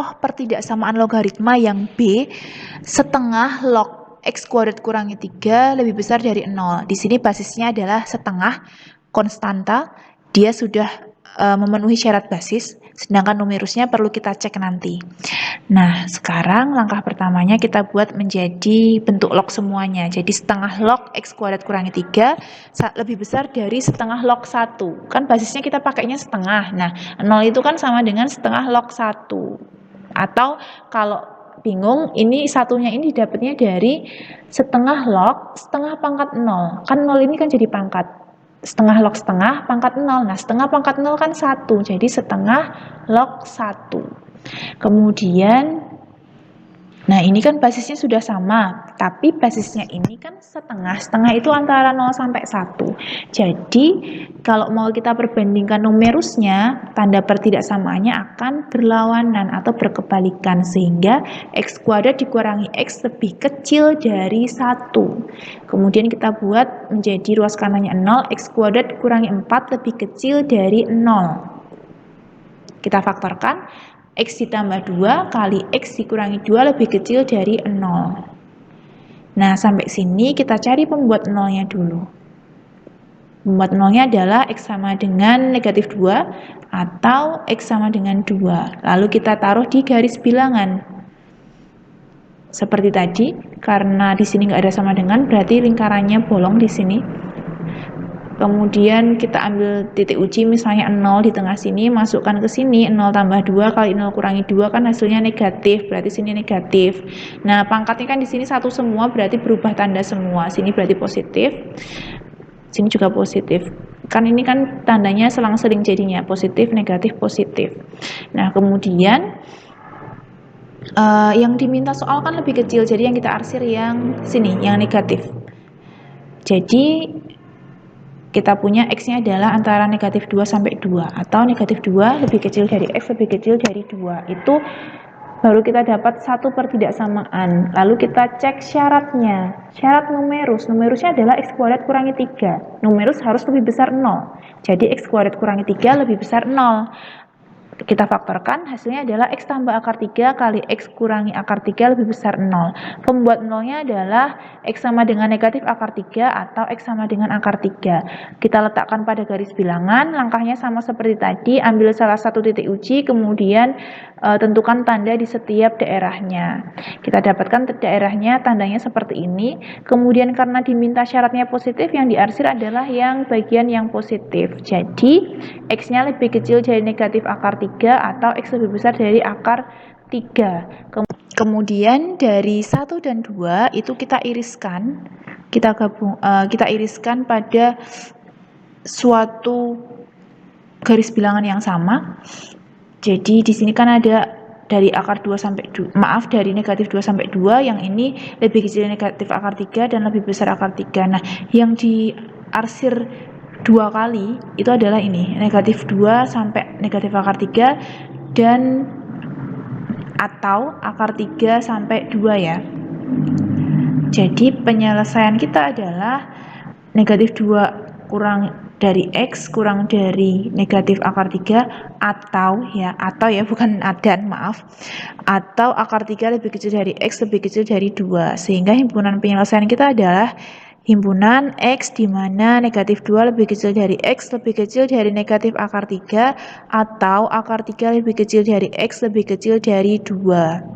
contoh pertidaksamaan logaritma yang B setengah log X kuadrat kurangi 3 lebih besar dari 0. Di sini basisnya adalah setengah konstanta, dia sudah memenuhi syarat basis, sedangkan numerusnya perlu kita cek nanti. Nah, sekarang langkah pertamanya kita buat menjadi bentuk log semuanya. Jadi setengah log X kuadrat kurangi 3 lebih besar dari setengah log 1. Kan basisnya kita pakainya setengah. Nah, 0 itu kan sama dengan setengah log 1. Atau kalau bingung, ini satunya ini dapatnya dari setengah log setengah pangkat 0. Kan 0 ini kan jadi pangkat. Setengah log setengah pangkat 0. Nah, setengah pangkat 0 kan 1. Jadi setengah log 1. Kemudian, nah ini kan basisnya sudah sama, tapi basisnya ini kan setengah. Setengah itu antara 0 sampai 1. Jadi, kalau mau kita perbandingkan numerusnya, tanda pertidaksamaannya akan berlawanan atau berkebalikan, sehingga X kuadrat dikurangi X lebih kecil dari 1. Kemudian kita buat menjadi ruas kanannya 0, X kuadrat dikurangi 4 lebih kecil dari 0. Kita faktorkan, X ditambah 2 kali X dikurangi 2 lebih kecil dari 0. Nah, sampai sini kita cari pembuat nolnya dulu. Pembuat nolnya adalah X sama dengan negatif 2 atau X sama dengan 2. Lalu kita taruh di garis bilangan. Seperti tadi, karena di sini nggak ada sama dengan, berarti lingkarannya bolong di sini. Kemudian kita ambil titik uji misalnya 0 di tengah sini, masukkan ke sini, 0 tambah 2 kali 0 kurangi 2 kan hasilnya negatif, berarti sini negatif. Nah, pangkatnya kan di sini satu semua, berarti berubah tanda semua. Sini berarti positif, sini juga positif. Kan ini kan tandanya selang-seling jadinya, positif, negatif, positif. Nah, kemudian yang diminta soal kan lebih kecil, jadi yang kita arsir yang sini, yang negatif. Jadi kita punya X-nya adalah antara negatif 2 sampai 2, atau negatif 2 lebih kecil dari X lebih kecil dari 2. Itu baru kita dapat satu pertidaksamaan. Lalu kita cek syaratnya. Syarat numerus. Numerusnya adalah X kuadrat kurangi 3. Numerus harus lebih besar 0. Jadi X kuadrat kurangi 3 lebih besar 0. Kita faktorkan, hasilnya adalah X tambah akar 3 kali X kurangi akar 3 lebih besar 0. Pembuat nolnya adalah X sama dengan negatif akar 3 atau X sama dengan akar 3. Kita letakkan pada garis bilangan, langkahnya sama seperti tadi, ambil salah satu titik uji, kemudian tentukan tanda di setiap daerahnya. Kita dapatkan daerahnya, tandanya seperti ini. Kemudian karena diminta syaratnya positif, yang diarsir adalah yang bagian yang positif. Jadi, X-nya lebih kecil dari negatif akar 3 atau X lebih besar dari akar 3. Kemudian dari 1 dan 2 itu kita iriskan, kita iriskan pada suatu garis bilangan yang sama. Jadi di sini kan ada dari akar 2 sampai dari negatif 2 sampai 2, yang ini lebih kecil dari negatif akar 3 dan lebih besar akar 3. Nah, yang diarsir 2 kali itu adalah ini, negatif 2 sampai negatif akar 3 dan atau akar 3 sampai 2 ya. Jadi penyelesaian kita adalah negatif 2 kurang dari X kurang dari negatif akar 3 atau bukan dan, maaf, atau akar 3 lebih kecil dari X lebih kecil dari 2, sehingga himpunan penyelesaian kita adalah himpunan X di mana negatif 2 lebih kecil dari X lebih kecil dari negatif akar 3 atau akar 3 lebih kecil dari X lebih kecil dari 2.